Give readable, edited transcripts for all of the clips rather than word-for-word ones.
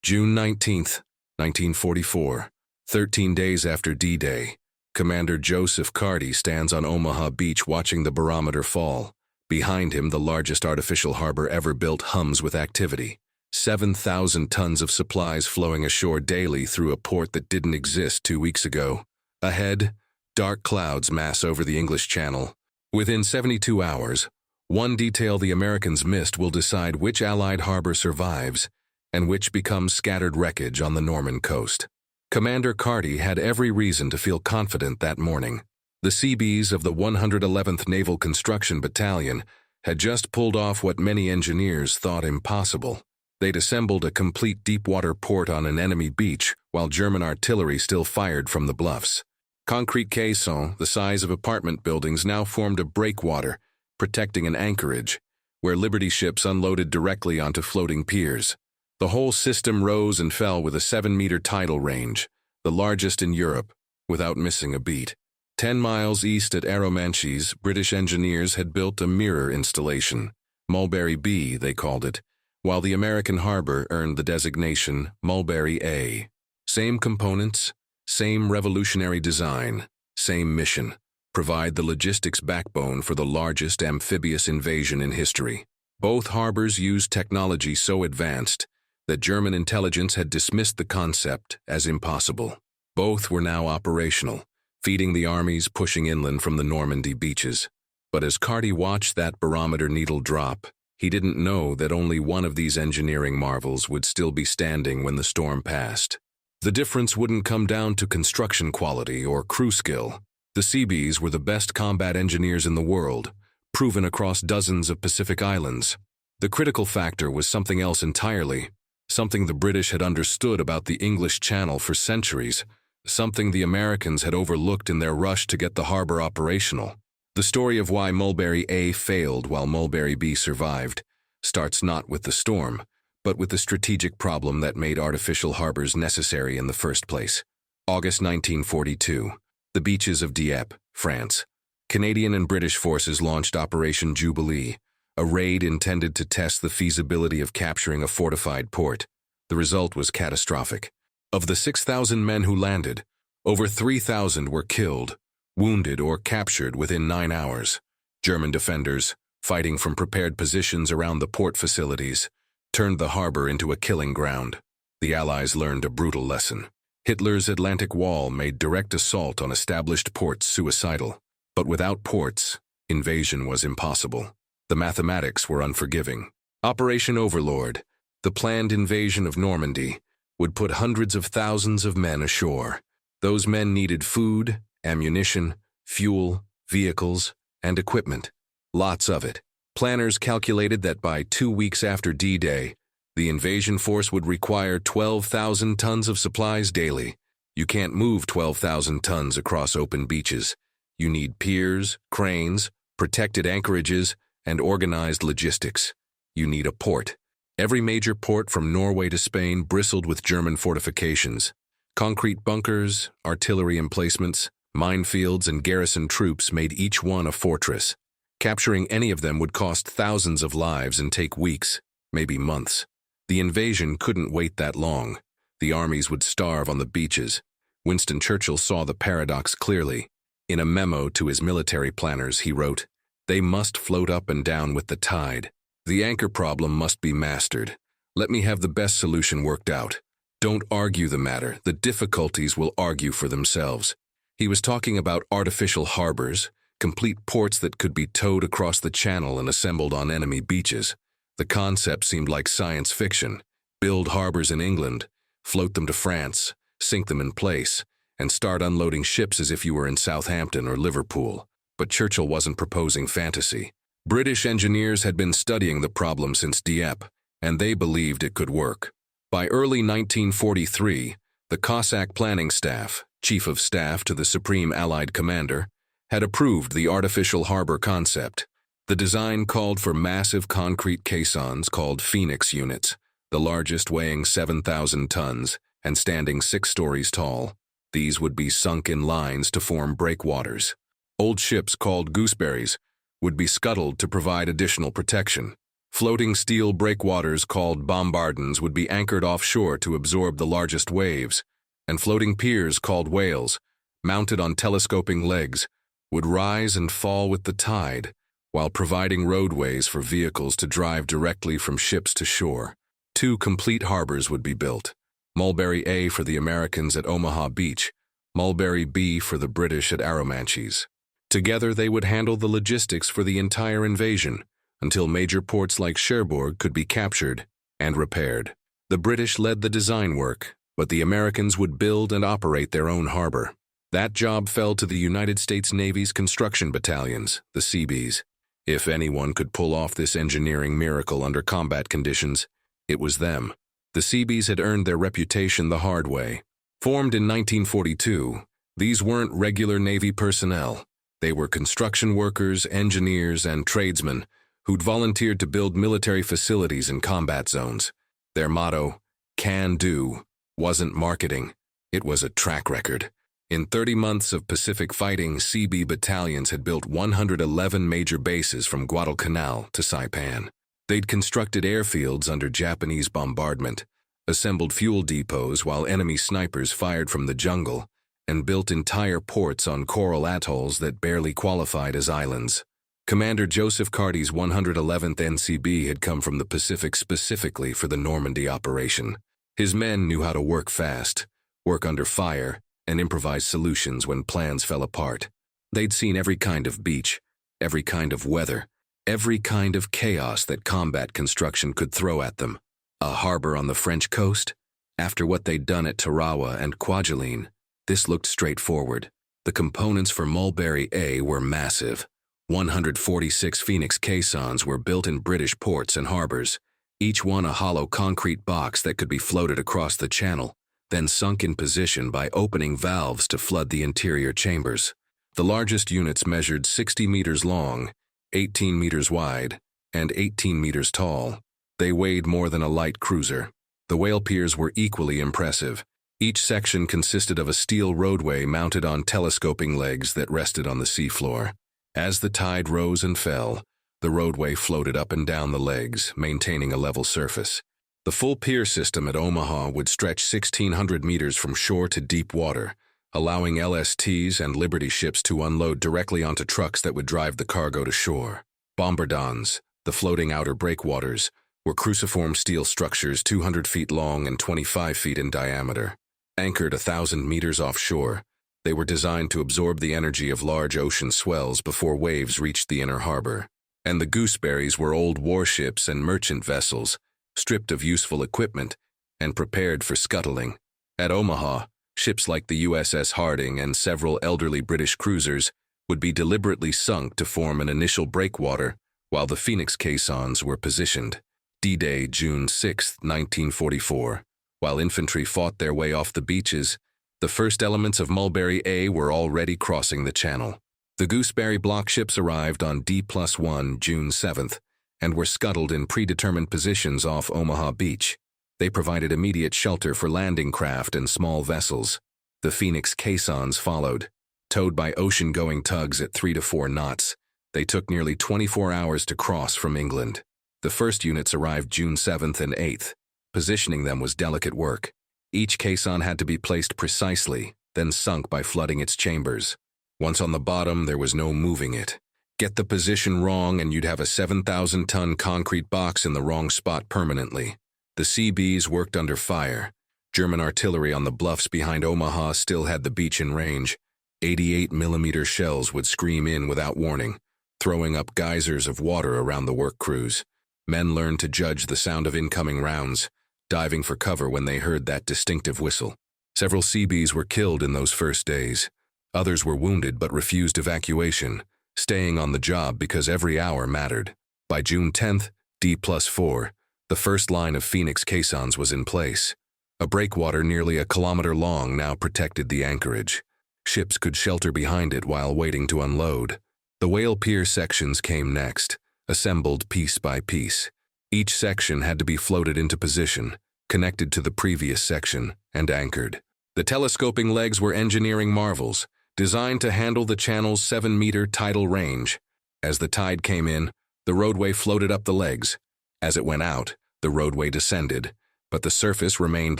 June 19th, 1944, 13 days after D-Day, Commander Joseph Carty stands on Omaha Beach watching the barometer fall. Behind him, the largest artificial harbor ever built hums with activity. 7,000 tons of supplies flowing ashore daily through a port that didn't exist 2 weeks ago. Ahead, dark clouds mass over the English Channel. Within 72 hours, one detail the Americans missed will decide which Allied harbor survives and which becomes scattered wreckage on the Norman coast. Commander Carty had every reason to feel confident that morning. The Seabees of the 111th Naval Construction Battalion had just pulled off what many engineers thought impossible. They'd assembled a complete deep-water port on an enemy beach while German artillery still fired from the bluffs. Concrete caissons, the size of apartment buildings, now formed a breakwater, protecting an anchorage, where Liberty ships unloaded directly onto floating piers. The whole system rose and fell with a 7-meter tidal range, the largest in Europe, without missing a beat. 10 miles east at Arromanches, British engineers had built a mirror installation. Mulberry B, they called it, while the American harbor earned the designation Mulberry A. Same components, same revolutionary design, same mission: provide the logistics backbone for the largest amphibious invasion in history. Both harbors used technology so advanced that German intelligence had dismissed the concept as impossible. Both were now operational, feeding the armies pushing inland from the Normandy beaches. But as Carty watched that barometer needle drop, he didn't know that only one of these engineering marvels would still be standing when the storm passed. The difference wouldn't come down to construction quality or crew skill. The Seabees were the best combat engineers in the world, proven across dozens of Pacific islands. The critical factor was something else entirely, something the British had understood about the English Channel for centuries, something the Americans had overlooked in their rush to get the harbor operational. The story of why Mulberry A failed while Mulberry B survived starts not with the storm, but with the strategic problem that made artificial harbors necessary in the first place. August 1942, the beaches of Dieppe, France. Canadian and British forces launched Operation Jubilee, a raid intended to test the feasibility of capturing a fortified port. The result was catastrophic. Of the 6,000 men who landed, over 3,000 were killed, wounded, or captured within 9 hours. German defenders, fighting from prepared positions around the port facilities, turned the harbor into a killing ground. The Allies learned a brutal lesson. Hitler's Atlantic Wall made direct assault on established ports suicidal. But without ports, invasion was impossible. The mathematics were unforgiving. Operation Overlord, the planned invasion of Normandy, would put hundreds of thousands of men ashore. Those men needed food, ammunition, fuel, vehicles, and equipment. Lots of it. Planners calculated that by 2 weeks after D-Day, the invasion force would require 12,000 tons of supplies daily. You can't move 12,000 tons across open beaches. You need piers, cranes, protected anchorages, and organized logistics. You need a port. Every major port from Norway to Spain bristled with German fortifications. Concrete bunkers, artillery emplacements, minefields, and garrison troops made each one a fortress. Capturing any of them would cost thousands of lives and take weeks, maybe months. The invasion couldn't wait that long. The armies would starve on the beaches. Winston Churchill saw the paradox clearly. In a memo to his military planners, he wrote, "They must float up and down with the tide. The anchor problem must be mastered. Let me have the best solution worked out. Don't argue the matter. The difficulties will argue for themselves." He was talking about artificial harbors, complete ports that could be towed across the channel and assembled on enemy beaches. The concept seemed like science fiction. Build harbors in England, float them to France, sink them in place, and start unloading ships as if you were in Southampton or Liverpool. But Churchill wasn't proposing fantasy. British engineers had been studying the problem since Dieppe, and they believed it could work. By early 1943, the Cossack Planning Staff, Chief of Staff to the Supreme Allied Commander, had approved the artificial harbor concept. The design called for massive concrete caissons called Phoenix units, the largest weighing 7,000 tons and standing 6 stories tall. These would be sunk in lines to form breakwaters. Old ships called gooseberries would be scuttled to provide additional protection. Floating steel breakwaters called bombardons would be anchored offshore to absorb the largest waves, and floating piers called whales, mounted on telescoping legs, would rise and fall with the tide, while providing roadways for vehicles to drive directly from ships to shore. 2 complete harbors would be built, Mulberry A for the Americans at Omaha Beach, Mulberry B for the British at Arromanches. Together they would handle the logistics for the entire invasion, until major ports like Cherbourg could be captured and repaired. The British led the design work, but the Americans would build and operate their own harbor. That job fell to the United States Navy's construction battalions, the Seabees. If anyone could pull off this engineering miracle under combat conditions, it was them. The Seabees had earned their reputation the hard way. Formed in 1942, these weren't regular Navy personnel. They were construction workers, engineers, and tradesmen who'd volunteered to build military facilities in combat zones. Their motto, "Can Do," wasn't marketing, it was a track record. In 30 months of Pacific fighting, Seabee battalions had built 111 major bases from Guadalcanal to Saipan. They'd constructed airfields under Japanese bombardment, assembled fuel depots while enemy snipers fired from the jungle, and built entire ports on coral atolls that barely qualified as islands. Commander Joseph Carty's 111th NCB had come from the Pacific specifically for the Normandy operation. His men knew how to work fast, work under fire, and improvise solutions when plans fell apart. They'd seen every kind of beach, every kind of weather, every kind of chaos that combat construction could throw at them. A harbor on the French coast? After what they'd done at Tarawa and Kwajalein, this looked straightforward. The components for Mulberry A were massive. 146 Phoenix caissons were built in British ports and harbors, each one a hollow concrete box that could be floated across the channel, then sunk in position by opening valves to flood the interior chambers. The largest units measured 60 meters long, 18 meters wide, and 18 meters tall. They weighed more than a light cruiser. The whale piers were equally impressive. Each section consisted of a steel roadway mounted on telescoping legs that rested on the seafloor. As the tide rose and fell, the roadway floated up and down the legs, maintaining a level surface. The full pier system at Omaha would stretch 1,600 meters from shore to deep water, allowing LSTs and Liberty ships to unload directly onto trucks that would drive the cargo to shore. Bombardons, the floating outer breakwaters, were cruciform steel structures 200 feet long and 25 feet in diameter. Anchored 1,000 meters offshore, they were designed to absorb the energy of large ocean swells before waves reached the inner harbor. And the gooseberries were old warships and merchant vessels, stripped of useful equipment and prepared for scuttling. At Omaha, ships like the USS Harding and several elderly British cruisers would be deliberately sunk to form an initial breakwater while the Phoenix caissons were positioned. D-Day, June 6, 1944. While infantry fought their way off the beaches, the first elements of Mulberry A were already crossing the channel. The Gooseberry block ships arrived on D+1, June 7th, and were scuttled in predetermined positions off Omaha Beach. They provided immediate shelter for landing craft and small vessels. The Phoenix caissons followed. Towed by ocean-going tugs at 3 to 4 knots, they took nearly 24 hours to cross from England. The first units arrived June 7th and 8th. Positioning them was delicate work. Each caisson had to be placed precisely, then sunk by flooding its chambers. Once on the bottom, there was no moving it. Get the position wrong and you'd have a 7,000-ton concrete box in the wrong spot permanently. The Seabees worked under fire. German artillery on the bluffs behind Omaha still had the beach in range. 88mm shells would scream in without warning, throwing up geysers of water around the work crews. Men learned to judge the sound of incoming rounds, diving for cover when they heard that distinctive whistle. Several Seabees were killed in those first days. Others were wounded but refused evacuation, staying on the job because every hour mattered. By June 10th, D+4, the first line of Phoenix caissons was in place. A breakwater nearly a kilometer long now protected the anchorage. Ships could shelter behind it while waiting to unload. The whale pier sections came next, assembled piece by piece. Each section had to be floated into position, connected to the previous section, and anchored. The telescoping legs were engineering marvels, designed to handle the channel's 7-meter tidal range. As the tide came in, the roadway floated up the legs, As it went out, the roadway descended, but the surface remained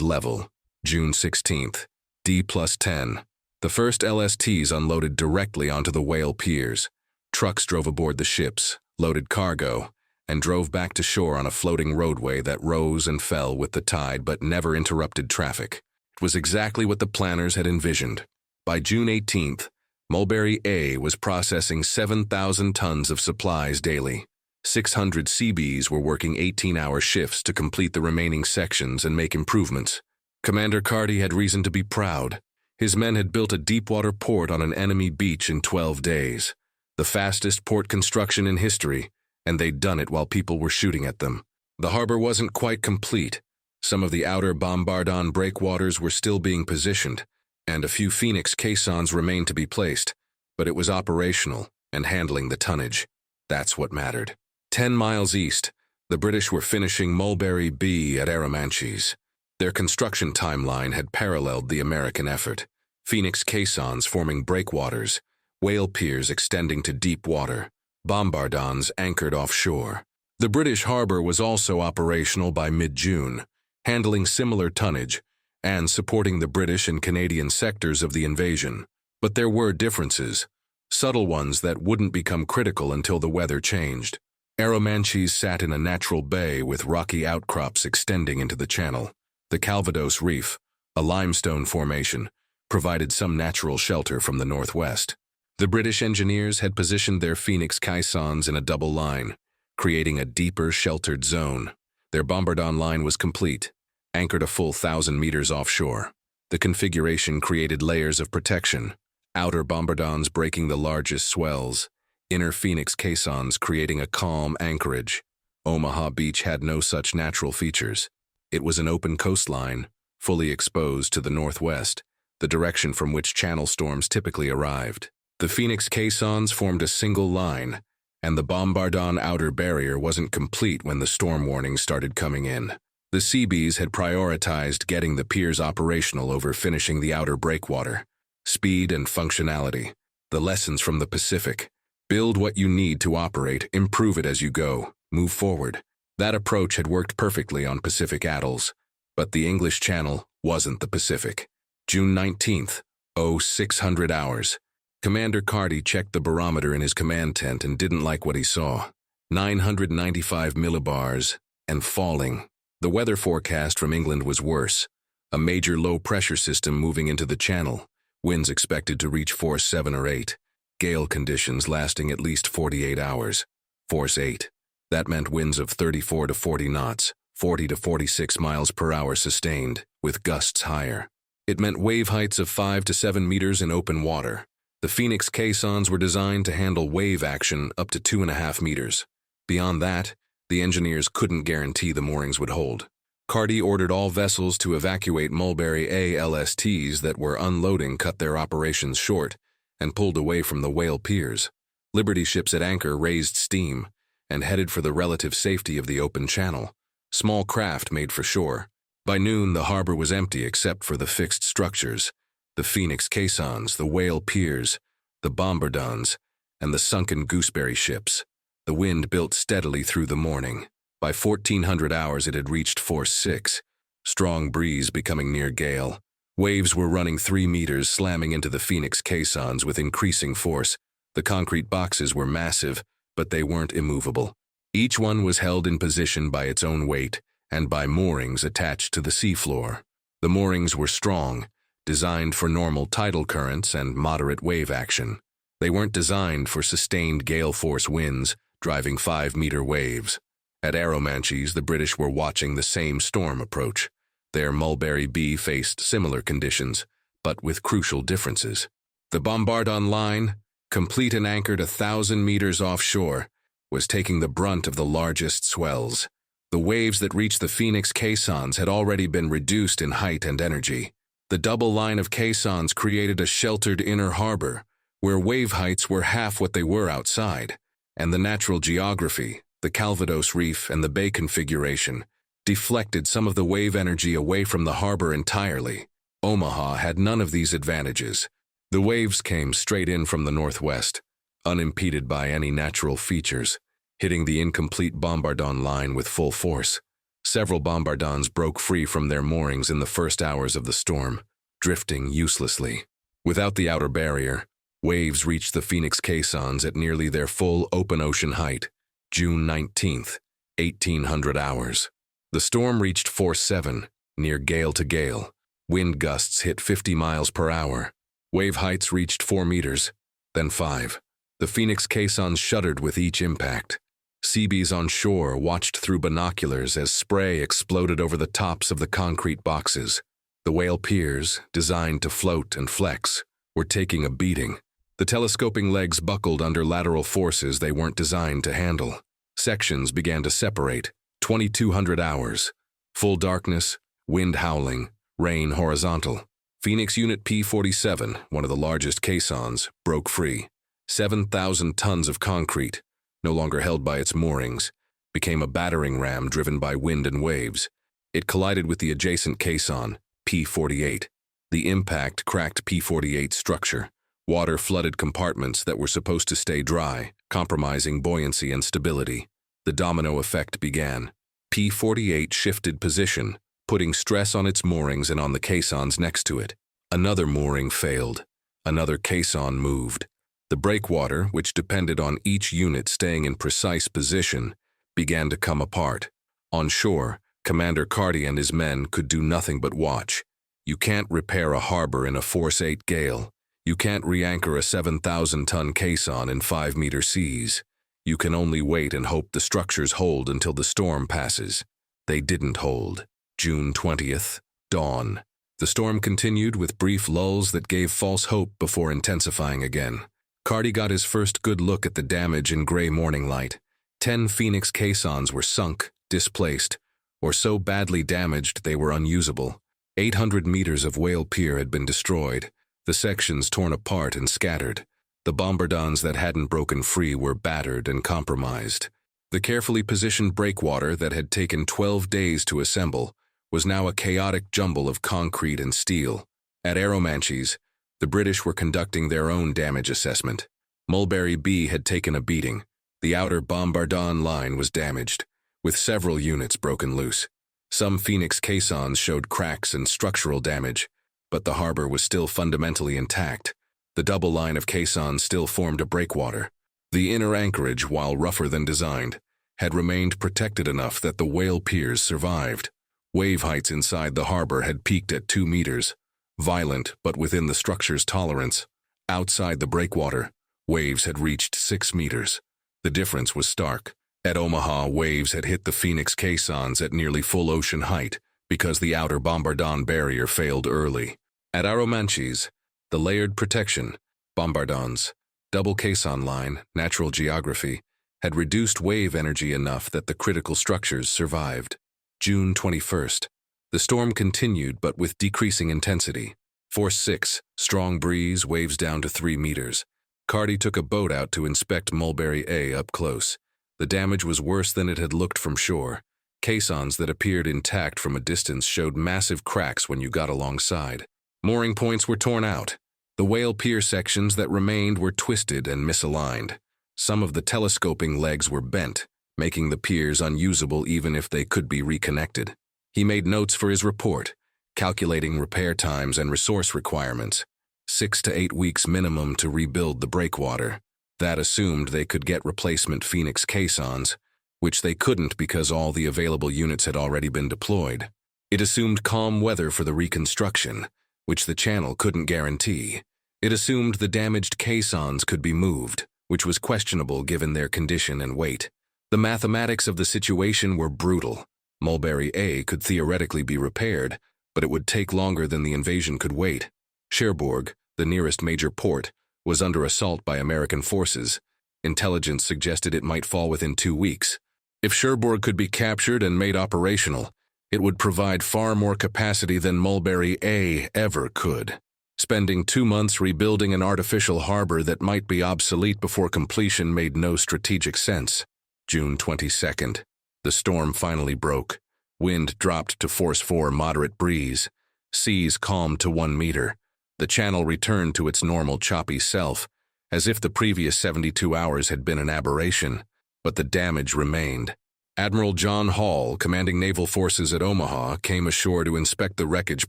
level. June 16th, D+10. The first LSTs unloaded directly onto the whale piers. Trucks drove aboard the ships, loaded cargo, and drove back to shore on a floating roadway that rose and fell with the tide but never interrupted traffic. It was exactly what the planners had envisioned. By June 18th, Mulberry A was processing 7,000 tons of supplies daily. 600 Seabees were working 18-hour shifts to complete the remaining sections and make improvements. Commander Carty had reason to be proud. His men had built a deepwater port on an enemy beach in 12 days, the fastest port construction in history, and they'd done it while people were shooting at them. The harbor wasn't quite complete. Some of the outer bombardon breakwaters were still being positioned, and a few Phoenix caissons remained to be placed, but it was operational and handling the tonnage. That's what mattered. 10 miles east, the British were finishing Mulberry B at Arromanches. Their construction timeline had paralleled the American effort. Phoenix caissons forming breakwaters, whale piers extending to deep water, bombardons anchored offshore. The British harbor was also operational by mid-June, handling similar tonnage and supporting the British and Canadian sectors of the invasion. But there were differences, subtle ones that wouldn't become critical until the weather changed. Arromanches sat in a natural bay with rocky outcrops extending into the channel. The Calvados Reef, a limestone formation, provided some natural shelter from the northwest. The British engineers had positioned their Phoenix caissons in a double line, creating a deeper, sheltered zone. Their bombardon line was complete, anchored a full 1,000 meters offshore. The configuration created layers of protection, outer bombardons breaking the largest swells, inner Phoenix caissons creating a calm anchorage. Omaha Beach had no such natural features. It was an open coastline, fully exposed to the northwest, the direction from which channel storms typically arrived. The Phoenix caissons formed a single line, and the bombardon outer barrier wasn't complete when the storm warnings started coming in. The Seabees had prioritized getting the piers operational over finishing the outer breakwater. Speed and functionality. The lessons from the Pacific. Build what you need to operate, improve it as you go, move forward. That approach had worked perfectly on Pacific atolls, but the English Channel wasn't the Pacific. June 19th, 0600 hours. Commander Carty checked the barometer in his command tent and didn't like what he saw. 995 millibars, and falling. The weather forecast from England was worse. A major low-pressure system moving into the channel, winds expected to reach force 7 or 8. Gale conditions lasting at least 48 hours. Force 8. That meant winds of 34 to 40 knots, 40 to 46 miles per hour sustained, with gusts higher. It meant wave heights of 5 to 7 meters in open water. The Phoenix caissons were designed to handle wave action up to 2.5 meters. Beyond that, the engineers couldn't guarantee the moorings would hold. Carty ordered all vessels to evacuate Mulberry A LSTs that were unloading cut their operations short and pulled away from the whale piers. Liberty ships at anchor raised steam and headed for the relative safety of the open channel. Small craft made for shore. By noon, the harbor was empty except for the fixed structures, the Phoenix caissons, the whale piers, the bombardons, and the sunken gooseberry ships. The wind built steadily through the morning. By 1400 hours, it had reached force 6, strong breeze becoming near gale. Waves were running 3 meters, slamming into the Phoenix caissons with increasing force. The concrete boxes were massive, but they weren't immovable. Each one was held in position by its own weight and by moorings attached to the seafloor. The moorings were strong, designed for normal tidal currents and moderate wave action. They weren't designed for sustained gale force winds, driving 5-meter waves. At Arromanches, the British were watching the same storm approach. Their Mulberry B faced similar conditions, but with crucial differences. The bombardon line, complete and anchored 1,000 meters offshore, was taking the brunt of the largest swells. The waves that reached the Phoenix caissons had already been reduced in height and energy. The double line of caissons created a sheltered inner harbor, where wave heights were half what they were outside, and the natural geography, the Calvados Reef and the bay configuration, deflected some of the wave energy away from the harbor entirely. Omaha had none of these advantages. The waves came straight in from the northwest, unimpeded by any natural features. hitting the incomplete bombardon line with full force. Several bombardons broke free from their moorings in the first hours of the storm, drifting uselessly. Without the outer barrier, waves reached the Phoenix caissons at nearly their full open ocean height, June 19th, 1800 hours. The storm reached force 7, near gale to gale. Wind gusts hit 50 miles per hour. Wave heights reached 4 meters, then 5. The Phoenix caissons shuddered with each impact. Seabees on shore watched through binoculars as spray exploded over the tops of the concrete boxes. The whale piers, designed to float and flex, were taking a beating. The telescoping legs buckled under lateral forces they weren't designed to handle. Sections began to separate. 2200 hours. Full darkness, wind howling, rain horizontal. Phoenix Unit P-47, one of the largest caissons, broke free. 7,000 tons of concrete, no longer held by its moorings, became a battering ram driven by wind and waves. It collided with the adjacent caisson, P-48. The impact cracked P-48's structure. Water flooded compartments that were supposed to stay dry, compromising buoyancy and stability. The domino effect began. P-48 shifted position, putting stress on its moorings and on the caissons next to it. Another mooring failed. Another caisson moved. The breakwater, which depended on each unit staying in precise position, began to come apart. On shore, Commander Carty and his men could do nothing but watch. You can't repair a harbor in a force 8 gale. You can't re-anchor a 7,000-ton caisson in 5-meter seas. You can only wait and hope the structures hold until the storm passes. They didn't hold. June 20th, dawn. The storm continued with brief lulls that gave false hope before intensifying again. Carty got his first good look at the damage in gray morning light. 10 Phoenix caissons were sunk, displaced, or so badly damaged they were unusable. 800 meters of whale pier had been destroyed, the sections torn apart and scattered. The bombardons that hadn't broken free were battered and compromised. The carefully positioned breakwater that had taken 12 days to assemble was now a chaotic jumble of concrete and steel. At Arromanches, the British were conducting their own damage assessment. Mulberry B had taken a beating. The outer bombardon line was damaged, with several units broken loose. Some Phoenix caissons showed cracks and structural damage, but the harbor was still fundamentally intact. The double line of caissons still formed a breakwater. The inner anchorage, while rougher than designed, had remained protected enough that the whale piers survived. Wave heights inside the harbor had peaked at 2 meters, violent but within the structure's tolerance. Outside the breakwater, waves had reached 6 meters. The difference was stark. At Omaha, waves had hit the Phoenix caissons at nearly full ocean height because the outer bombardon barrier failed early. At Arromanches, the layered protection, bombardons, double caisson line, natural geography, had reduced wave energy enough that the critical structures survived. June 21st. The storm continued, but with decreasing intensity. Force 6, strong breeze, waves down to 3 meters. Carty took a boat out to inspect Mulberry A up close. The damage was worse than it had looked from shore. Caissons that appeared intact from a distance showed massive cracks when you got alongside. Mooring points were torn out. The whale pier sections that remained were twisted and misaligned. Some of the telescoping legs were bent, making the piers unusable even if they could be reconnected. He made notes for his report, calculating repair times and resource requirements. 6 to 8 weeks minimum to rebuild the breakwater. That assumed they could get replacement Phoenix caissons, which they couldn't because all the available units had already been deployed. It assumed calm weather for the reconstruction, which the channel couldn't guarantee. It assumed the damaged caissons could be moved, which was questionable given their condition and weight. The mathematics of the situation were brutal. Mulberry A could theoretically be repaired, but it would take longer than the invasion could wait. Cherbourg, the nearest major port, was under assault by American forces. Intelligence suggested it might fall within 2 weeks. If Cherbourg could be captured and made operational, it would provide far more capacity than Mulberry A ever could. Spending 2 months rebuilding an artificial harbor that might be obsolete before completion made no strategic sense. June 22nd. The storm finally broke. Wind dropped to force 4 moderate breeze. Seas calmed to 1 meter. The channel returned to its normal choppy self, as if the previous 72 hours had been an aberration. but the damage remained. Admiral John Hall, commanding naval forces at Omaha, came ashore to inspect the wreckage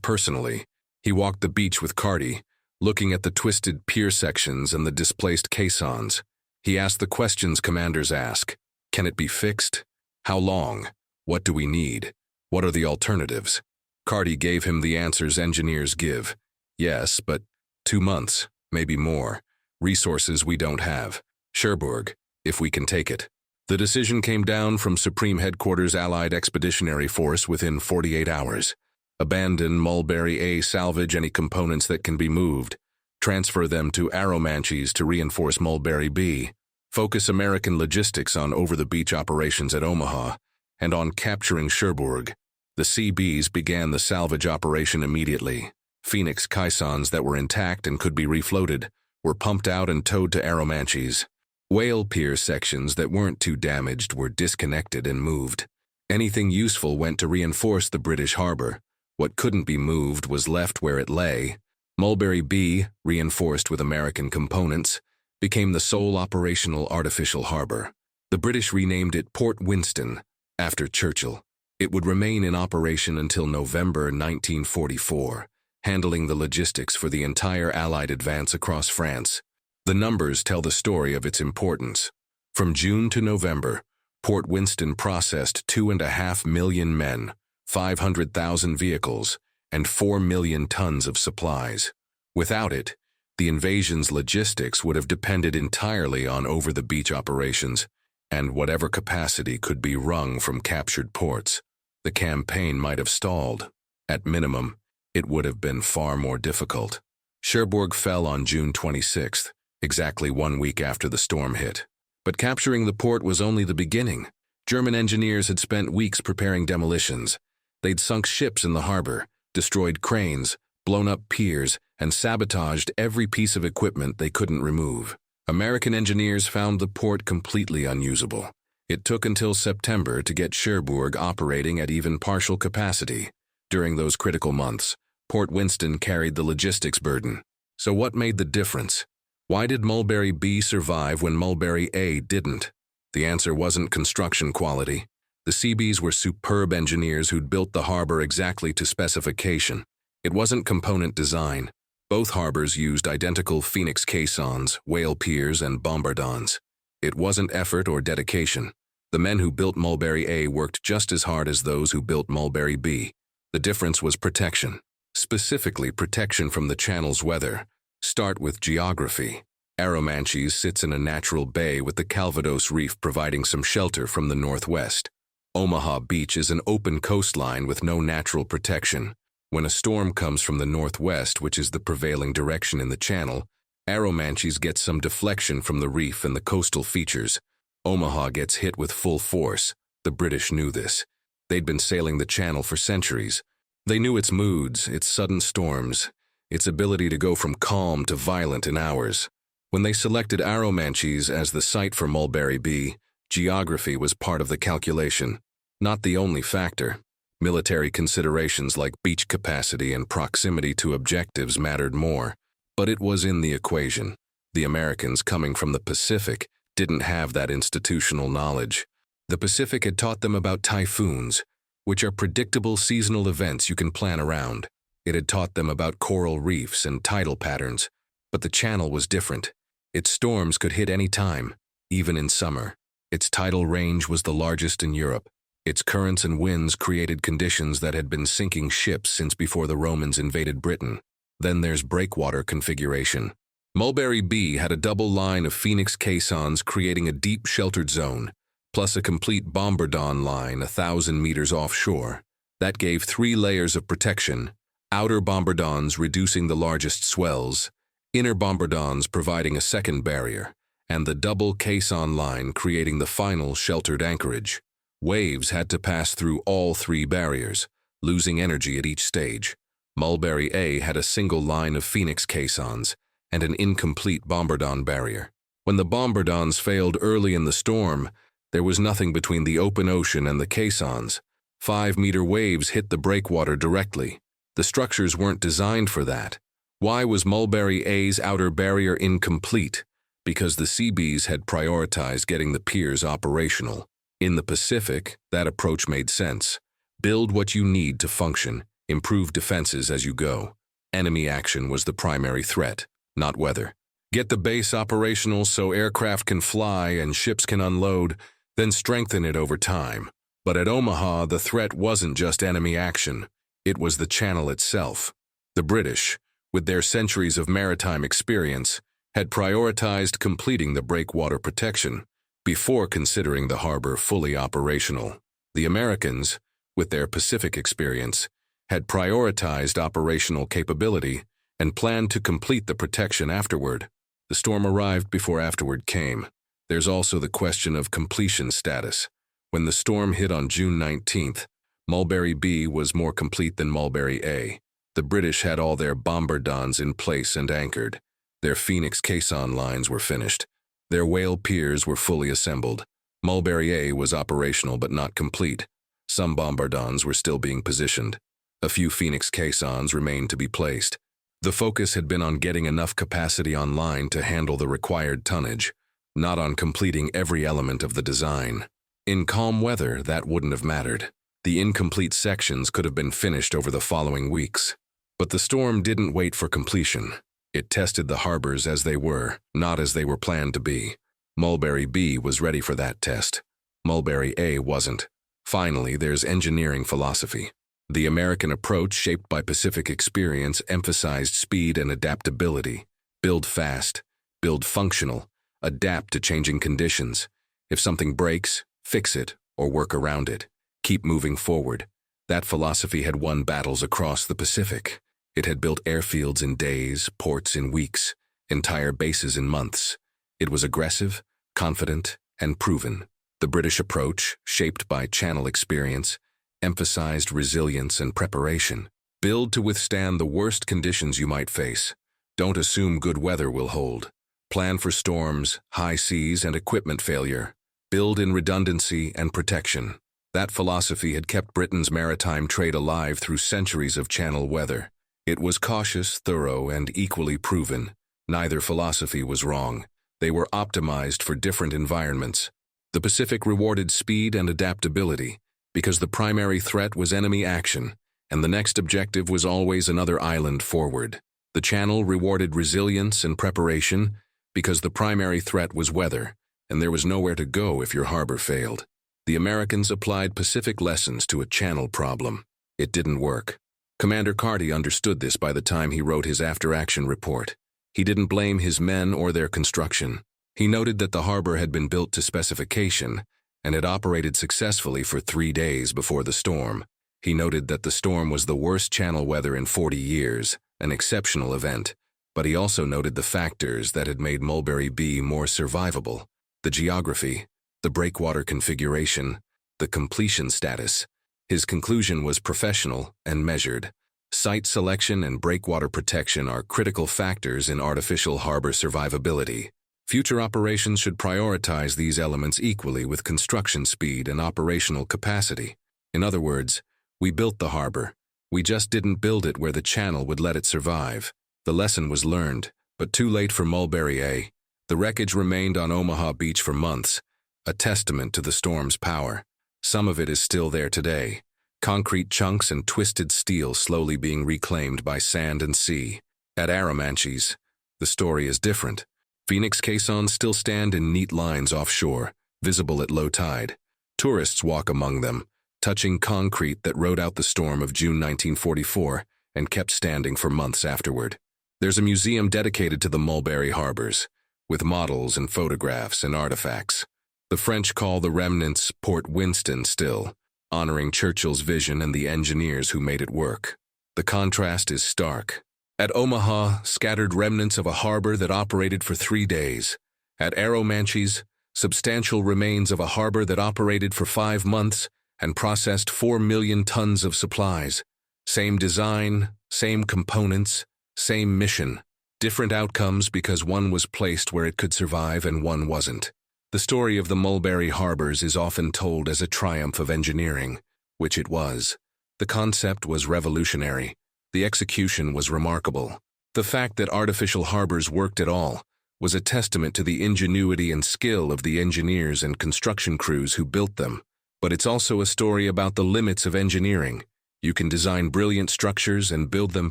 personally. He walked the beach with Carty, looking at the twisted pier sections and the displaced caissons. He asked the questions commanders ask. Can it be fixed? How long? What do we need? What are the alternatives? Carty gave him the answers engineers give. Yes, but 2 months, maybe more. Resources we don't have. Cherbourg, if we can take it. The decision came down from Supreme Headquarters Allied Expeditionary Force within 48 hours. Abandon Mulberry A, salvage any components that can be moved. Transfer them to Arromanches to reinforce Mulberry B. Focus American logistics on over-the-beach operations at Omaha and on capturing Cherbourg. The Seabees began the salvage operation immediately. Phoenix caissons that were intact and could be refloated were pumped out and towed to Arromanches. Whale pier sections that weren't too damaged were disconnected and moved. Anything useful went to reinforce the British harbor. What couldn't be moved was left where it lay. Mulberry B, reinforced with American components, became the sole operational artificial harbor. The British renamed it Port Winston, after Churchill. It would remain in operation until November 1944, handling the logistics for the entire Allied advance across France. The numbers tell the story of its importance. From June to November, Port Winston processed 2.5 million men, 500,000 vehicles, and 4 million tons of supplies. Without it, the invasion's logistics would have depended entirely on over-the-beach operations, and whatever capacity could be wrung from captured ports. The campaign might have stalled. At minimum, it would have been far more difficult. Cherbourg fell on June 26th. Exactly 1 week after the storm hit. But capturing the port was only the beginning. German engineers had spent weeks preparing demolitions. They'd sunk ships in the harbor, destroyed cranes, blown up piers, and sabotaged every piece of equipment they couldn't remove. American engineers found the port completely unusable. It took until September to get Cherbourg operating at even partial capacity. During those critical months, Port Winston carried the logistics burden. So what made the difference? Why did Mulberry B survive when Mulberry A didn't? The answer wasn't construction quality. The Seabees were superb engineers who'd built the harbor exactly to specification. It wasn't component design. Both harbors used identical Phoenix caissons, whale piers, and bombardons. It wasn't effort or dedication. The men who built Mulberry A worked just as hard as those who built Mulberry B. The difference was protection. Specifically, protection from the channel's weather. Start with geography. Arromanches sits in a natural bay with the Calvados Reef providing some shelter from the northwest. Omaha Beach is an open coastline with no natural protection. When a storm comes from the northwest, which is the prevailing direction in the channel, Arromanches gets some deflection from the reef and the coastal features. Omaha gets hit with full force. The British knew this. They'd been sailing the channel for centuries. They knew its moods, its sudden storms, its ability to go from calm to violent in hours. When they selected Arromanches as the site for Mulberry B, geography was part of the calculation, not the only factor. Military considerations like beach capacity and proximity to objectives mattered more, but it was in the equation. The Americans coming from the Pacific didn't have that institutional knowledge. The Pacific had taught them about typhoons, which are predictable seasonal events you can plan around. It had taught them about coral reefs and tidal patterns, but the channel was different. Its storms could hit any time, even in summer. Its tidal range was the largest in Europe. Its currents and winds created conditions that had been sinking ships since before the Romans invaded Britain. Then there's breakwater configuration. Mulberry B had a double line of Phoenix caissons creating a deep sheltered zone, plus a complete bombardon line 1,000 meters offshore. That gave 3 layers of protection. Outer bombardons reducing the largest swells, inner bombardons providing a second barrier, and the double caisson line creating the final sheltered anchorage. Waves had to pass through all 3 barriers, losing energy at each stage. Mulberry A had a single line of Phoenix caissons and an incomplete bombardon barrier. When the bombardons failed early in the storm, there was nothing between the open ocean and the caissons. 5-meter waves hit the breakwater directly. The structures weren't designed for that. Why was Mulberry A's outer barrier incomplete? because the Seabees had prioritized getting the piers operational. In the Pacific, that approach made sense. Build what you need to function, improve defenses as you go. Enemy action was the primary threat, not weather. Get the base operational so aircraft can fly and ships can unload, then strengthen it over time. But at Omaha, the threat wasn't just enemy action. It was the channel itself. The British, with their centuries of maritime experience, had prioritized completing the breakwater protection before considering the harbor fully operational. The Americans, with their Pacific experience, had prioritized operational capability and planned to complete the protection afterward. The storm arrived before afterward came. There's also the question of completion status. When the storm hit on June 19th, Mulberry B was more complete than Mulberry A. The British had all their bombardons in place and anchored. Their Phoenix caisson lines were finished. Their whale piers were fully assembled. Mulberry A was operational but not complete. Some bombardons were still being positioned. A few Phoenix caissons remained to be placed. The focus had been on getting enough capacity online to handle the required tonnage, not on completing every element of the design. In calm weather, that wouldn't have mattered. The incomplete sections could have been finished over the following weeks. But the storm didn't wait for completion. It tested the harbors as they were, not as they were planned to be. Mulberry B was ready for that test. Mulberry A wasn't. Finally, there's engineering philosophy. The American approach, shaped by Pacific experience, emphasized speed and adaptability. Build fast, build functional, adapt to changing conditions. If something breaks, fix it or work around it. Keep moving forward. That philosophy had won battles across the Pacific. It had built airfields in days, ports in weeks, entire bases in months. It was aggressive, confident, and proven. The British approach, shaped by channel experience, emphasized resilience and preparation. Build to withstand the worst conditions you might face. Don't assume good weather will hold. Plan for storms, high seas, and equipment failure. Build in redundancy and protection. That philosophy had kept Britain's maritime trade alive through centuries of channel weather. It was cautious, thorough, and equally proven. Neither philosophy was wrong. They were optimized for different environments. The Pacific rewarded speed and adaptability because the primary threat was enemy action, and the next objective was always another island forward. The Channel rewarded resilience and preparation because the primary threat was weather, and there was nowhere to go if your harbor failed. The Americans applied Pacific lessons to a channel problem. It didn't work. Commander Carty understood this by the time he wrote his after-action report. He didn't blame his men or their construction. He noted that the harbor had been built to specification and had operated successfully for 3 days before the storm. He noted that the storm was the worst channel weather in 40 years, an exceptional event, but he also noted the factors that had made Mulberry B more survivable: the geography, the breakwater configuration, the completion status. His conclusion was professional and measured. Site selection and breakwater protection are critical factors in artificial harbor survivability. Future operations should prioritize these elements equally with construction speed and operational capacity. In other words, we built the harbor. We just didn't build it where the channel would let it survive. The lesson was learned, but too late for Mulberry A. The wreckage remained on Omaha Beach for months, a testament to the storm's power. Some of it is still there today. Concrete chunks and twisted steel slowly being reclaimed by sand and sea. At Arromanches, the story is different. Phoenix caissons still stand in neat lines offshore, visible at low tide. Tourists walk among them, touching concrete that rode out the storm of June 1944 and kept standing for months afterward. There's a museum dedicated to the Mulberry harbors, with models and photographs and artifacts. The French call the remnants Port Winston still, honoring Churchill's vision and the engineers who made it work. The contrast is stark. At Omaha, scattered remnants of a harbor that operated for 3 days. At Arromanches, substantial remains of a harbor that operated for 5 months and processed 4 million tons of supplies. Same design, same components, same mission. Different outcomes because one was placed where it could survive and one wasn't. The story of the Mulberry harbors is often told as a triumph of engineering, which it was. The concept was revolutionary. The execution was remarkable. The fact that artificial harbors worked at all was a testament to the ingenuity and skill of the engineers and construction crews who built them. But it's also a story about the limits of engineering. You can design brilliant structures and build them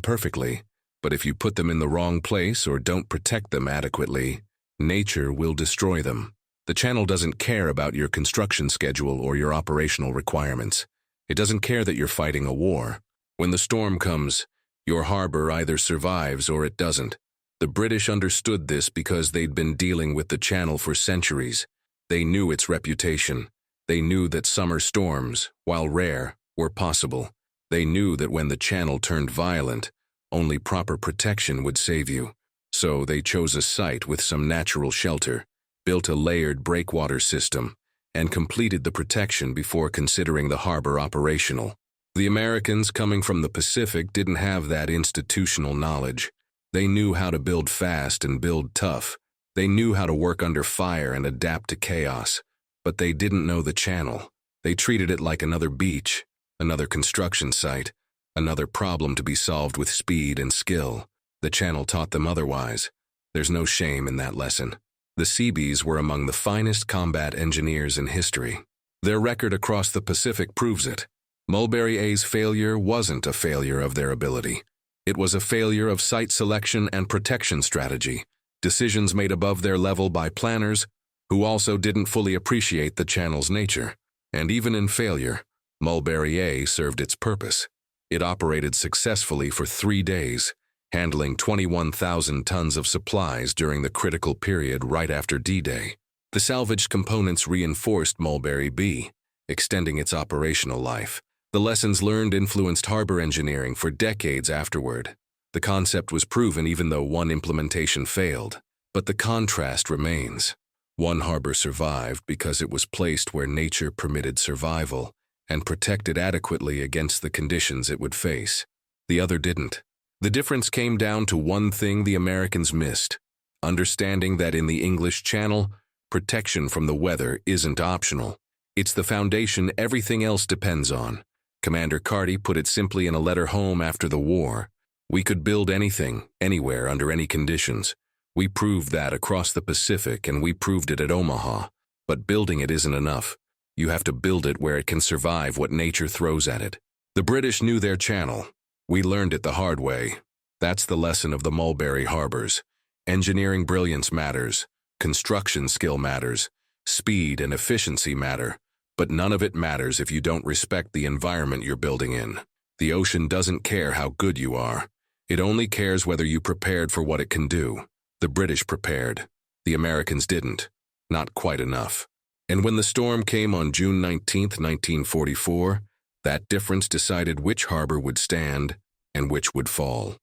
perfectly, but if you put them in the wrong place or don't protect them adequately, nature will destroy them. The channel doesn't care about your construction schedule or your operational requirements. It doesn't care that you're fighting a war. When the storm comes, your harbor either survives or it doesn't. The British understood this because they'd been dealing with the channel for centuries. They knew its reputation. They knew that summer storms, while rare, were possible. They knew that when the channel turned violent, only proper protection would save you. So they chose a site with some natural shelter, built a layered breakwater system, and completed the protection before considering the harbor operational. The Americans coming from the Pacific didn't have that institutional knowledge. They knew how to build fast and build tough. They knew how to work under fire and adapt to chaos. But they didn't know the channel. They treated it like another beach, another construction site, another problem to be solved with speed and skill. The channel taught them otherwise. There's no shame in that lesson. The Seabees were among the finest combat engineers in history. Their record across the Pacific proves it. Mulberry A's failure wasn't a failure of their ability. It was a failure of site selection and protection strategy, decisions made above their level by planners who also didn't fully appreciate the channel's nature. And even in failure, Mulberry A served its purpose. It operated successfully for 3 days, handling 21,000 tons of supplies during the critical period right after D-Day. The salvaged components reinforced Mulberry B, extending its operational life. The lessons learned influenced harbor engineering for decades afterward. The concept was proven even though one implementation failed. But the contrast remains. One harbor survived because it was placed where nature permitted survival and protected adequately against the conditions it would face. The other didn't. The difference came down to one thing the Americans missed: understanding that in the English Channel, protection from the weather isn't optional. It's the foundation everything else depends on. Commander Carty put it simply in a letter home after the war. We could build anything, anywhere, under any conditions. We proved that across the Pacific, and we proved it at Omaha. But building it isn't enough. You have to build it where it can survive what nature throws at it. The British knew their channel. We learned it the hard way. That's the lesson of the Mulberry harbors. Engineering brilliance matters. Construction skill matters. Speed and efficiency matter. But none of it matters if you don't respect the environment you're building in. The ocean doesn't care how good you are. It only cares whether you prepared for what it can do. The British prepared. The Americans didn't. Not quite enough. And when the storm came on June 19th, 1944, that difference decided which harbor would stand and which would fall.